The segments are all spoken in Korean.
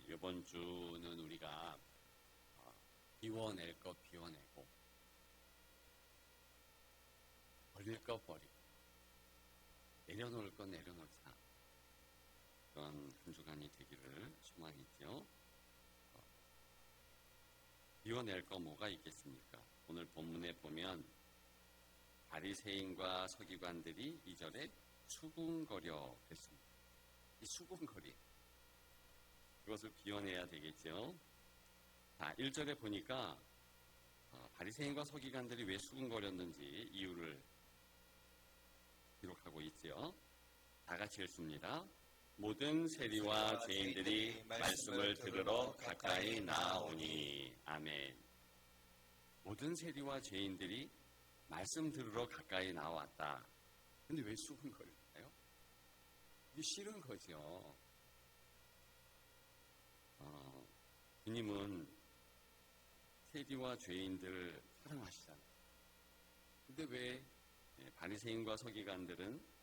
이번 주는 우리가 비워낼 것 비워내고 버릴 것 버리고 내려놓을 것 내려놓자, 그런 한 주간이 되기를 소망이죠. 비워낼 거 뭐가 있겠습니까? 오늘 본문에 보면 바리새인과 서기관들이 2절에 수군거려 했습니다. 이 수군거리, 그것을 비워내야 되겠죠. 자, 1절에 보니까 바리새인과 서기관들이 왜 수군거렸는지 이유를 기록하고 있죠. 다 같이 읽습니다. 모든 세리와 죄인들이 말씀을 들으러 가까이 나아오니. 아멘. 모든 세리와 죄인들이 말씀 들으러 가까이 나왔다. 근데 왜 수군거릴까요? 이게 싫은 거죠. 주님은 세리와 죄인들을 사랑하시잖아요. 근데 왜 바리새인과 서기관들은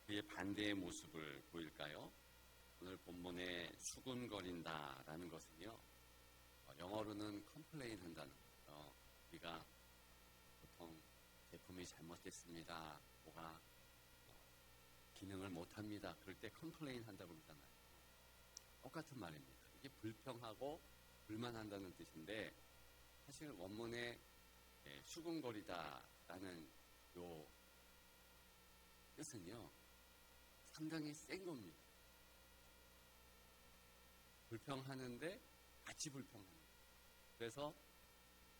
그의 반대의 모습을 보일까요? 오늘 본문에 수군거린다라는 것은요, 영어로는 컴플레인 한다는 거예요. 우리가 보통 제품이 잘못됐습니다, 뭐가 기능을 못합니다, 그럴 때 컴플레인 한다고 그러잖아요. 똑같은 말입니다. 이게 불평하고 불만한다는 뜻인데, 사실 원문에 수군거리다라는 요 뜻은요, 상당히 센 겁니다. 불평하는데 같이 불평하는 거예요. 그래서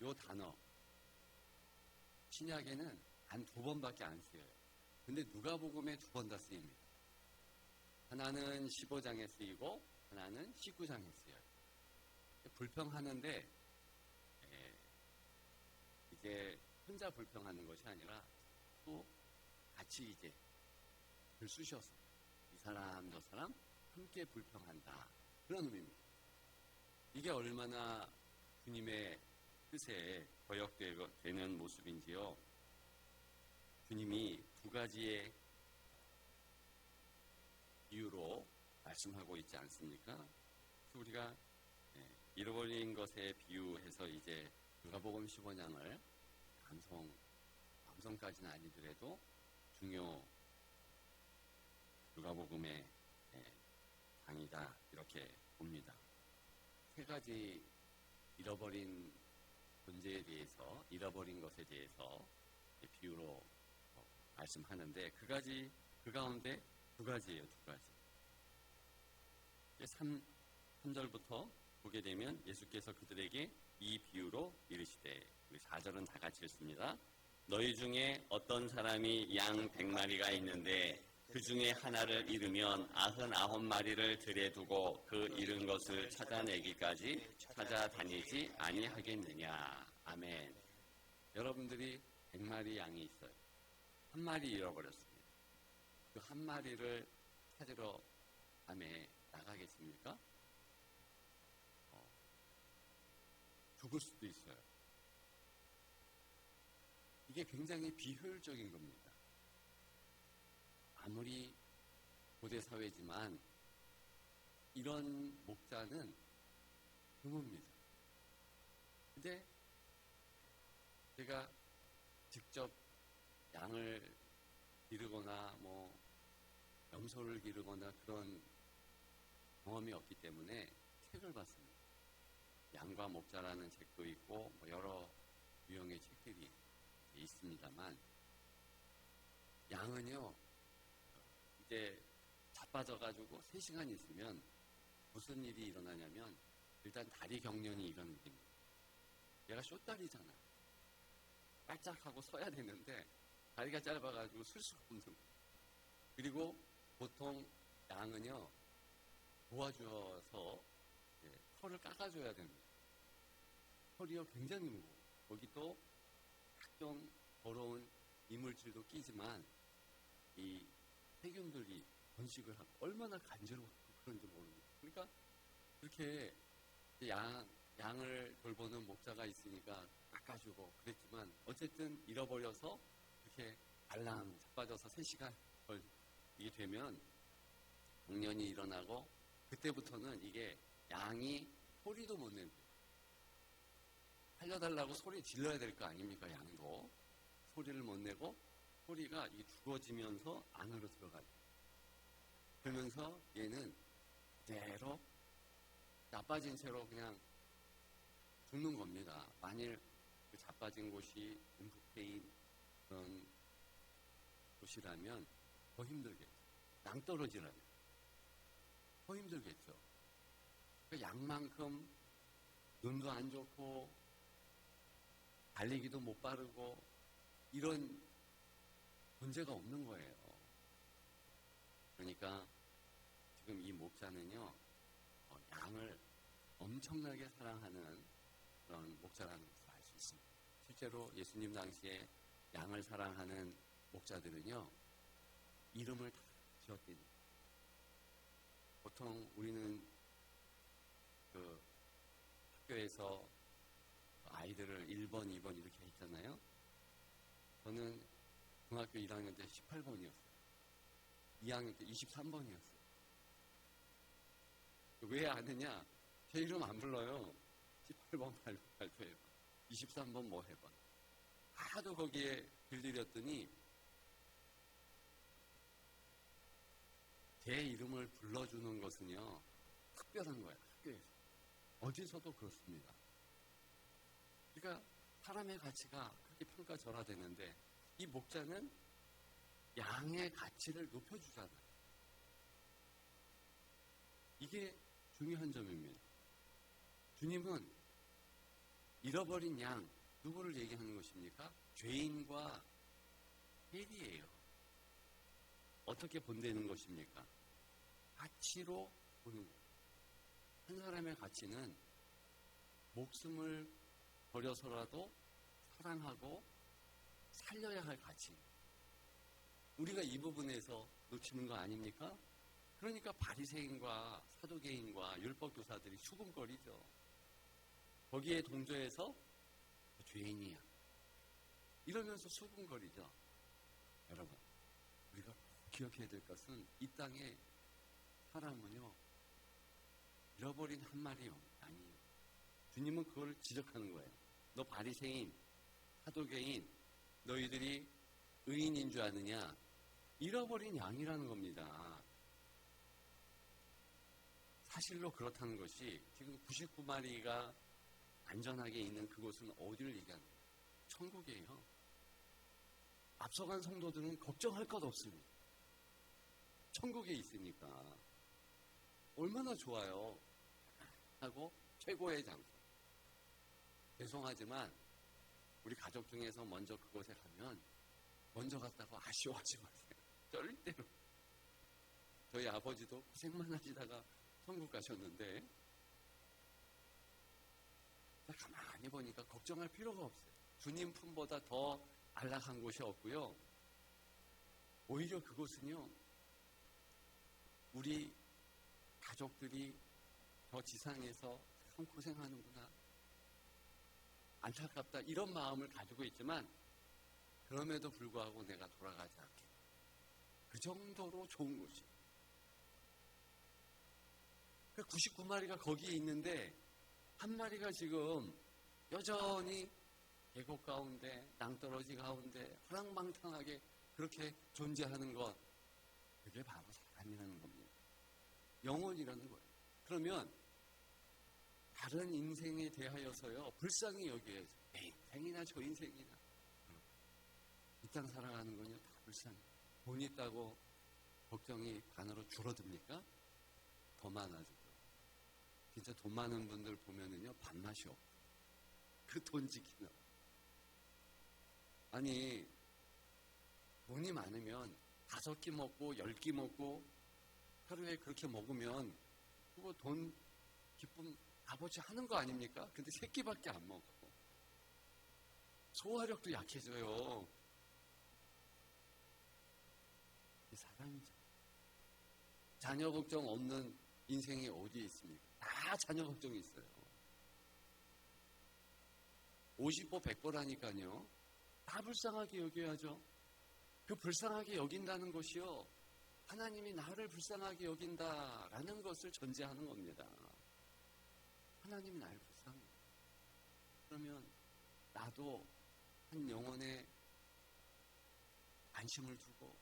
요 단어 신약에는 단 2번밖에 안 쓰여요. 근데 누가복음에 2번 다 쓰입니다. 하나는 15장에 쓰이고 하나는 19장에 쓰여요. 불평하는데 이제 혼자 불평하는 것이 아니라 또 같이 이제 글 쓰셔서 이 사람 저 사람 함께 불평한다, 그런 의미입니다. 이게 얼마나 주님의 뜻에 거역되는 모습인지요. 주님이 2가지의 이유로 말씀하고 있지 않습니까? 그래서 우리가 잃어버린 것에 비유해서 이제 누가복음 15장을 감성까지는 아니더라도 중요 누가복음의 장이다, 이렇게 봅니다. 3가지 잃어버린 존재에 대해서, 잃어버린 것에 대해서 비유로 말씀하는데, 그 가운데 2가지예요. 2가지. 3절부터 보게 되면 예수께서 그들에게 이 비유로 이르시되, 4절은 다 같이 읽습니다. 너희 중에 어떤 사람이 양 100마리가 있는데 그 중에 하나를 잃으면 99마리를 들에 두고 그 잃은 것을 찾아내기까지 찾아다니지 아니하겠느냐. 아멘. 여러분들이 100마리 양이 있어요. 1마리 잃어버렸습니다. 그 1마리를 찾으러 밤에 나가겠습니까? 죽을 수도 있어요. 이게 굉장히 비효율적인 겁니다. 아무리 고대 사회지만 이런 목자는 드뭅니다. 근데 제가 직접 양을 기르거나 염소를 기르거나 그런 경험이 없기 때문에 책을 봤습니다. 양과 목자라는 책도 있고 여러 유형의 책들이 있습니다만, 양은요 이제 자빠져가지고 3시간 있으면 무슨 일이 일어나냐면, 일단 다리 경련이 일어납니다. 얘가 쇼다리잖아. 깔짝하고 서야 되는데 다리가 짧아가지고 쓸 수가 없는 거예요. 그리고 보통 양은요 도와줘서 털을 깎아줘야 됩니다. 털이요 굉장히 무거워요. 거기 또 각종 더러운 이물질도 끼지만 이 세균들이 번식을 하고 얼마나 간지러워 그런지 모릅니다. 그러니까 그렇게 양을 돌보는 목자가 있으니까 깎아주고 그랬지만, 어쨌든 잃어버려서 이렇게 알랑 자빠져서 3시간 이게 되면 경련이 일어나고, 그때부터는 이게 양이 소리도 못 내고 살려달라고 소리 질러야 될 거 아닙니까? 양도 소리를 못 내고 소리가 죽어지면서 안으로 들어가요. 그러면서 얘는 그대로 자빠진 채로 그냥 죽는 겁니다. 만일 그 자빠진 곳이 움푹 그런 곳이라면 더 힘들겠죠. 낭떠러지라면 더 힘들겠죠. 그 양만큼 눈도 안 좋고 달리기도 못 빠르고 이런 문제가 없는 거예요. 그러니까 지금 이 목자는요, 양을 엄청나게 사랑하는 그런 목자라는 것을 알 수 있습니다. 실제로 예수님 당시에 양을 사랑하는 목자들은요, 이름을 다 지었답니다. 보통 우리는 그 학교에서 아이들을 1번, 2번 이렇게 했잖아요. 저는 중학교 1학년 때 18번이었어요. 2학년 때 23번이었어요. 왜 아느냐? 제 이름 안 불러요. 18번 발표해봐. 23번 뭐 해봐. 하도 거기에 길들였더니 제 이름을 불러주는 것은요, 특별한 거야, 학교에서. 어디서도 그렇습니다. 그러니까 사람의 가치가 그렇게 평가절하되는데 이 목자는 양의 가치를 높여주잖아요. 이게 중요한 점입니다. 주님은 잃어버린 양, 누구를 얘기하는 것입니까? 죄인과 세리예요. 어떻게 본다는 것입니까? 가치로 보는 거예요. 한 사람의 가치는 목숨을 버려서라도 사랑하고 살려야 할 가치. 우리가 이 부분에서 놓치는 거 아닙니까? 그러니까 바리새인과 사두개인과 율법교사들이 수군거리죠. 거기에 동조해서 죄인이야 이러면서 수군거리죠. 여러분, 우리가 기억해야 될 것은 이 땅에 사람은요, 잃어버린 한 마리 양이에요. 주님은 그걸 지적하는 거예요. 너 바리새인, 사두개인, 너희들이 의인인 줄 아느냐? 잃어버린 양이라는 겁니다. 사실로 그렇다는 것이 지금 99마리가 안전하게 있는 그곳은 어디를 얘기하는 거예요? 천국이에요. 앞서간 성도들은 걱정할 것 없습니다. 천국에 있으니까 얼마나 좋아요 하고 최고의 장소. 죄송하지만 우리 가족 중에서 먼저 그곳에 가면 먼저 갔다고 아쉬워하지 마세요. 절대로. 저희 아버지도 고생만 하시다가 천국 가셨는데 가만히 보니까 걱정할 필요가 없어요. 주님 품보다 더 안락한 곳이 없고요. 오히려 그곳은요, 우리 가족들이 저 지상에서 참 고생하는구나, 안타깝다, 이런 마음을 가지고 있지만 그럼에도 불구하고 내가 돌아가지 않겠다. 그 정도로 좋은 곳이에요. 99마리가 거기에 있는데 한 마리가 지금 여전히 계곡 가운데, 낭떠러지 가운데 허랑방탕하게 그렇게 존재하는 것, 그게 바로 사람이라는 겁니다. 영혼이라는 거예요. 그러면 다른 인생에 대하여서요, 불쌍히 여기에서 내 인생이나 저 인생이나 이 땅 살아가는 건요, 다 불쌍해. 돈 있다고 걱정이 반으로 줄어듭니까? 더 많아지죠. 진짜 돈 많은 분들 보면은요, 밥맛이 없고 그 돈 지키는. 아니, 돈이 많으면 5끼 먹고 10끼 먹고 하루에 그렇게 먹으면 그거 돈 기쁨 값어치 하는 거 아닙니까? 근데 3끼밖에 안 먹고 소화력도 약해져요. 이 사람이죠. 자녀 걱정 없는 인생이 어디에 있습니까? 다 자녀 걱정이 있어요. 50보 100보라니까요. 다 불쌍하게 여겨야죠. 그 불쌍하게 여긴다는 것이요, 하나님이 나를 불쌍하게 여긴다라는 것을 전제하는 겁니다. 하나님이 나를 불쌍해요. 그러면 나도 한 영혼에 관심을 두고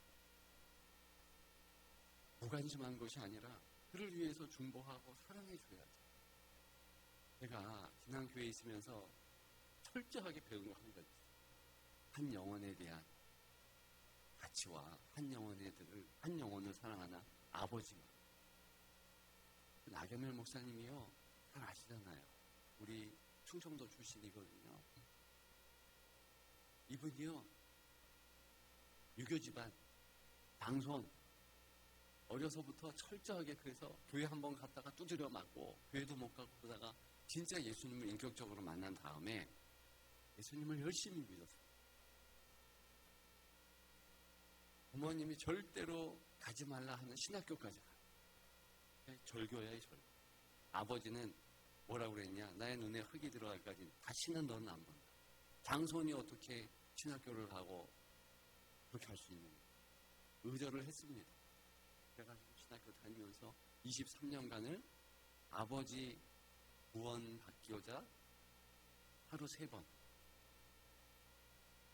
무관심한 것이 아니라 그를 위해서 중보하고 사랑해줘야죠. 제가 신앙교회에 있으면서 철저하게 배운 거 한 가지 있어요. 한 영혼에 대한 가치와 한 영혼을 사랑하는 아버지만. 나경열 목사님이요, 잘 아시잖아요. 우리 충청도 출신이거든요. 이분이요, 유교 집안, 방송, 어려서부터 철저하게 그래서 교회 한번 갔다가 두드려 맞고 교회도 못 가고 그러다가 진짜 예수님을 인격적으로 만난 다음에 예수님을 열심히 믿었어요. 부모님이 절대로 가지 말라 하는 신학교까지 가요. 절교야, 절교. 아버지는 뭐라고 그랬냐? 나의 눈에 흙이 들어갈까지 다시는 너는 안 본다. 장손이 어떻게 신학교를 가고 그렇게 할 수 있는가? 의절을 했습니다. 그래가지고 신학교 다니면서 23년간을 아버지 구원 받기오자 하루 3번,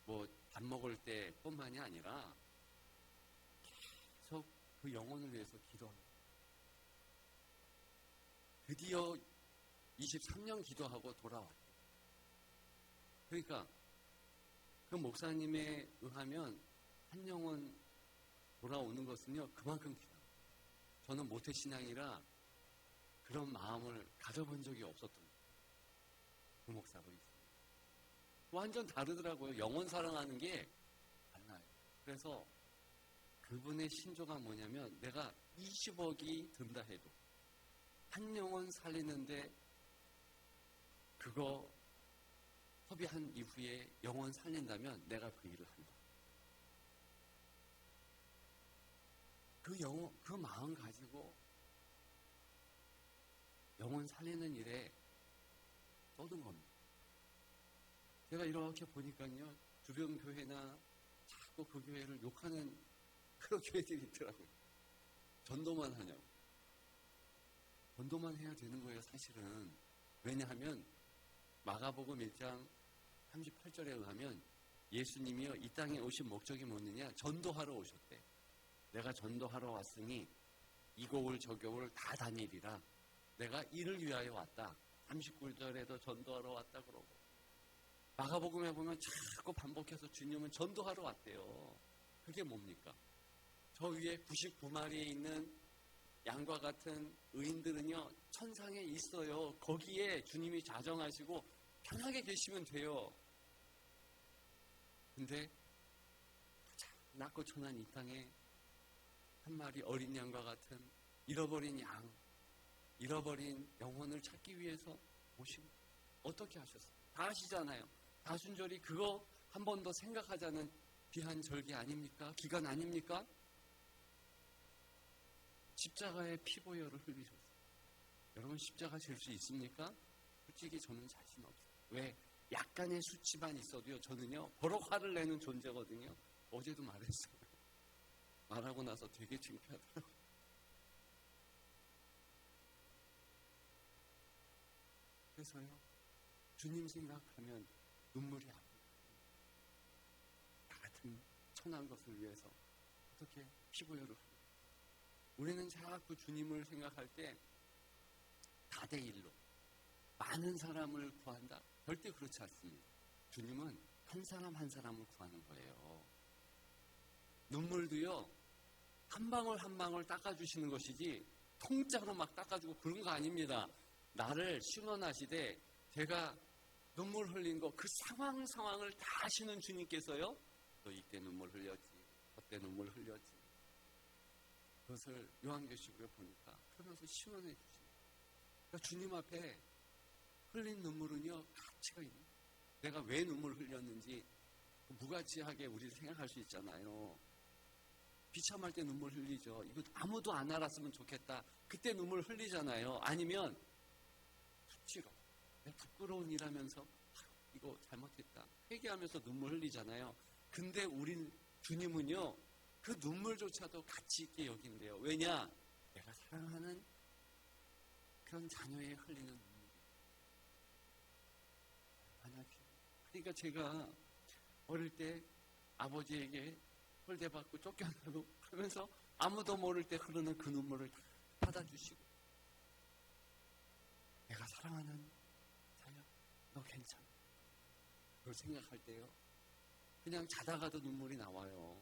뭐 밥 먹을 때뿐만이 아니라 계속 그 영혼을 위해서 기도합니다. 드디어 23년 기도하고 돌아왔대요. 그러니까 그 목사님에 의하면 한 영혼 돌아오는 것은요, 그만큼 기도합니다. 저는 모태신앙이라 그런 마음을 가져본 적이 없었던 거예요. 그 목사로 있습니다. 완전 다르더라고요. 영혼 사랑하는 게 달라요. 그래서 그분의 신조가 뭐냐면, 내가 20억이 든다 해도 한 영혼 살리는데 그거 소비한 이후에 영혼 살린다면 내가 그 일을 한다. 그 마음 가지고 영혼 살리는 일에 쏟은 겁니다. 제가 이렇게 보니까요, 주변 교회나 자꾸 그 교회를 욕하는 그런 교회들이 있더라고요. 전도만 하냐고. 전도만 해야 되는 거예요, 사실은. 왜냐하면 마가복음 1장 38절에 의하면 예수님이요, 이 땅에 오신 목적이 뭐느냐? 전도하러 오셨대. 내가 전도하러 왔으니 이곡을 저곡을 다 다니리라. 내가 이를 위하여 왔다. 39절에도 전도하러 왔다 그러고, 마가복음에 보면 자꾸 반복해서 주님은 전도하러 왔대요. 그게 뭡니까? 저 위에 99마리에 있는 양과 같은 의인들은요, 천상에 있어요. 거기에 주님이 자정하시고 편하게 계시면 돼요. 근데 낮고 천한 이 땅에 한 마리 어린 양과 같은 잃어버린 양, 잃어버린 영혼을 찾기 위해서 오시고, 어떻게 하셨어요? 다 아시잖아요. 다순절이 그거 한 번 더 생각하자는 귀한 절기 아닙니까? 기간 아닙니까? 십자가의 피보혈을 흘리셨어요. 여러분, 십자가 질 수 있습니까? 솔직히 저는 자신 없어요. 왜? 약간의 수치만 있어도요, 저는요, 버럭 화를 내는 존재거든요. 어제도 말했어요. 말하고 나서 되게 창피하더라고요. 그래서요, 주님 생각하면 눈물이 안 나요. 나 같은 천한 것을 위해서 어떻게 피보혈을 합니까? 우리는 자꾸 주님을 생각할 때 다대일로 많은 사람을 구한다? 절대 그렇지 않습니다. 주님은 한 사람 한 사람을 구하는 거예요. 눈물도요, 한 방울 한 방울 닦아주시는 것이지 통째로 막 닦아주고 그런 거 아닙니다. 나를 신원하시되 제가 눈물 흘린 거 그 상황을 다 아시는 주님께서요, 너 이때 눈물 흘렸지, 저때 눈물 흘렸지. 그것을 요한계시록에 보니까 그러면서 시원해 주십니다. 그러니까 주님 앞에 흘린 눈물은요, 가치가 있는 거예요. 내가 왜 눈물 흘렸는지 무가치하게 우리를 생각할 수 있잖아요. 비참할 때 눈물 흘리죠. 이거 아무도 안 알았으면 좋겠다. 그때 눈물 흘리잖아요. 아니면 수치로 내가 부끄러운 일하면서 이거 잘못했다 회개하면서 눈물 흘리잖아요. 근데 우린 주님은요, 그 눈물조차도 가치 있게 여긴대요. 왜냐? 내가 사랑하는 그런 자녀에 흘리는 눈물. 그러니까 제가 어릴 때 아버지에게 홀대받고 쫓겨나고 그러면서 아무도 모를 때 흐르는 그 눈물을 받아주시고, 내가 사랑하는 자녀, 너 괜찮아. 그걸 생각할 때요, 그냥 자다가도 눈물이 나와요.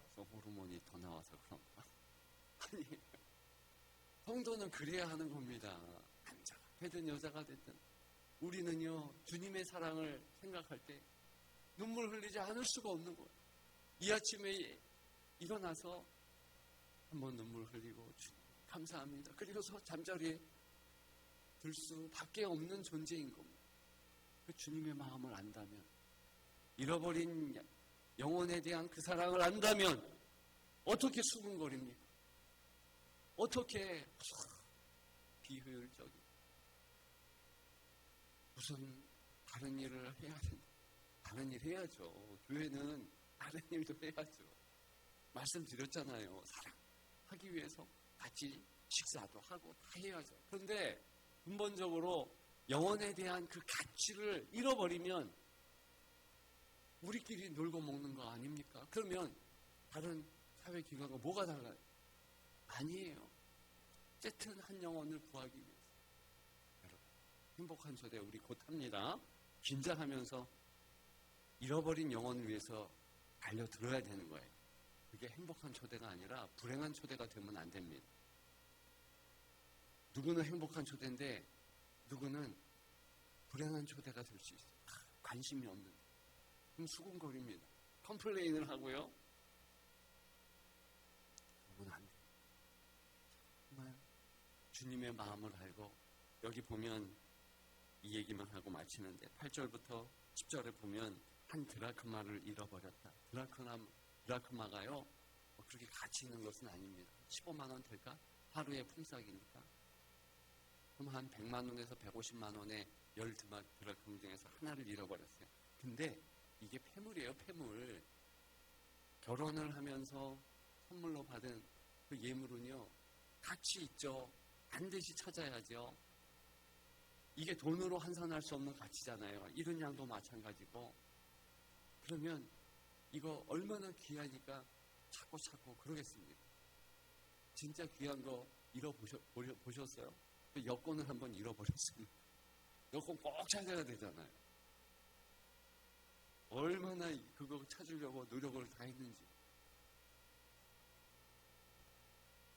여성 호르몬이 더 나와서 그런가? 아니, 성도는 그래야 하는 겁니다. 남자가 되든 여자가 되든 우리는요, 주님의 사랑을 생각할 때 눈물 흘리지 않을 수가 없는 거예요. 이 아침에 일어나서 한번 눈물 흘리고 주님 감사합니다. 그리고서 잠자리에 들 수밖에 없는 존재인 겁니다. 그 주님의 마음을 안다면, 잃어버린 영혼에 대한 그 사랑을 안다면 어떻게 수군거립니까? 어떻게 비효율적인 무슨 다른 일을 해야 된다. 다른 일 해야죠. 교회는 다른 일도 해야죠. 말씀드렸잖아요. 사랑하기 위해서 같이 식사도 하고 다 해야죠. 그런데 근본적으로 영혼에 대한 그 가치를 잃어버리면 우리끼리 놀고 먹는 거 아닙니까? 그러면 다른 사회기관과 뭐가 달라요? 아니에요. 어쨌든 한 영혼을 구하기 위해서. 여러분, 행복한 초대 우리 곧 합니다. 긴장하면서 잃어버린 영혼을 위해서 달려들어야 되는 거예요. 그게 행복한 초대가 아니라 불행한 초대가 되면 안 됩니다. 누구는 행복한 초대인데 누구는 불행한 초대가 될 수 있어요. 관심이 없는. 그럼 수군거립니다. 컴플레인을 하고요. 그건 안 돼요. 정말 주님의 마음을 알고, 여기 보면 이 얘기만 하고 마치는데 8절부터 10절에 보면 한 드라크마를 잃어버렸다. 드라크마가요, 그렇게 가치 있는 것은 아닙니다. 15만 원 될까? 하루의 품삯이니까. 그럼 한 100만 원에서 150만 원의 10드라크마 중에서 하나를 잃어버렸어요. 근데 이게 폐물이에요, 폐물. 결혼을 하면서 선물로 받은 그 예물은요, 가치 있죠. 반드시 찾아야죠. 이게 돈으로 환산할 수 없는 가치잖아요. 이런 양도 마찬가지고. 그러면 이거 얼마나 귀하니까 찾고 그러겠습니다. 진짜 귀한 거 잃어보셨어요? 여권을 한번 잃어버렸습니다. 여권 꼭 찾아야 되잖아요. 얼마나 그거 찾으려고 노력을 다 했는지.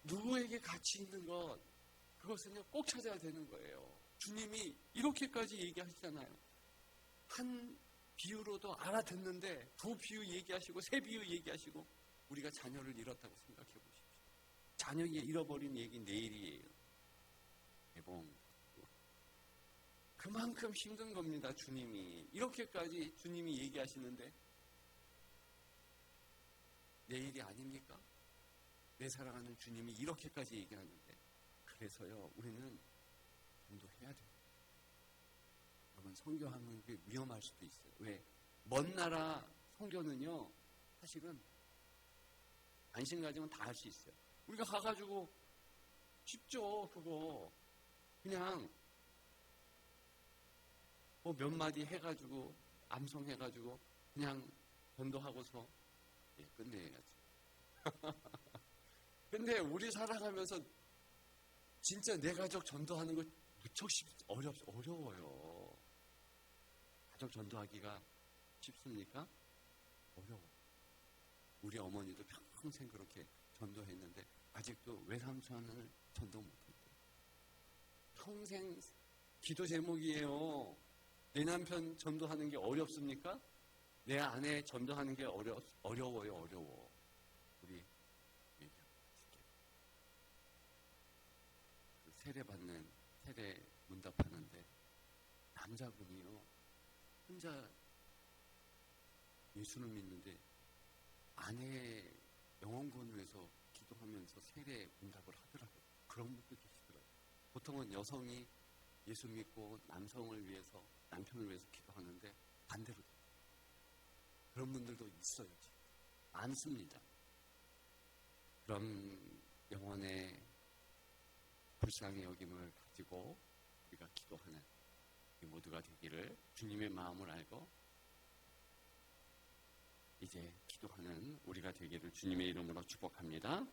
누구에게 가치 있는 것, 그것은요 꼭 찾아야 되는 거예요. 주님이 이렇게까지 얘기하시잖아요. 한 비유로도 알아듣는데 두 비유 얘기하시고 세 비유 얘기하시고, 우리가 자녀를 잃었다고 생각해 보십시오. 자녀 잃어버린 얘기 내일이에요. 개봉. 그만큼 힘든 겁니다. 주님이 이렇게까지 주님이 얘기하시는데 내일이 아닙니까? 내 사랑하는 주님이 이렇게까지 얘기하는데. 그래서요, 우리는 전도해야 돼요. 여러분, 선교하는 게 위험할 수도 있어요. 왜? 먼 나라 선교는요, 사실은 관심 가지면 다 할 수 있어요. 우리가 가가지고 쉽죠, 그거. 그냥 뭐 몇 마디 해가지고 암송해가지고 그냥 전도하고서 끝내야지. 근데 우리 살아가면서 진짜 내 가족 전도하는 거 무척 어려워요. 가족 전도하기가 쉽습니까? 어려워. 우리 어머니도 평생 그렇게 전도했는데 아직도 외삼촌을 전도 못했대요. 평생 기도 제목이에요. 내 남편 전도하는 게 어렵습니까? 내 아내 전도하는 게 어려워요. 우리 얘기할게요. 세례 문답하는데 남자분이요, 혼자 예수를 믿는데 아내의 영혼구원을 위해서 기도하면서 세례 문답을 하더라고요. 그런 분도 계시더라고요. 보통은 여성이 예수 믿고 남성을 위해서, 남편을 위해서 기도하는데 반대로 돼요. 그런 분들도 있어요. 많습니다. 그런 영혼의 불쌍히 여김을 가지고 우리가 기도하는 이 모두 모두가 되기를 주님의 마음을 알고 이제 기도하는 우리가 되기를 주님의 이름으로 축복합니다.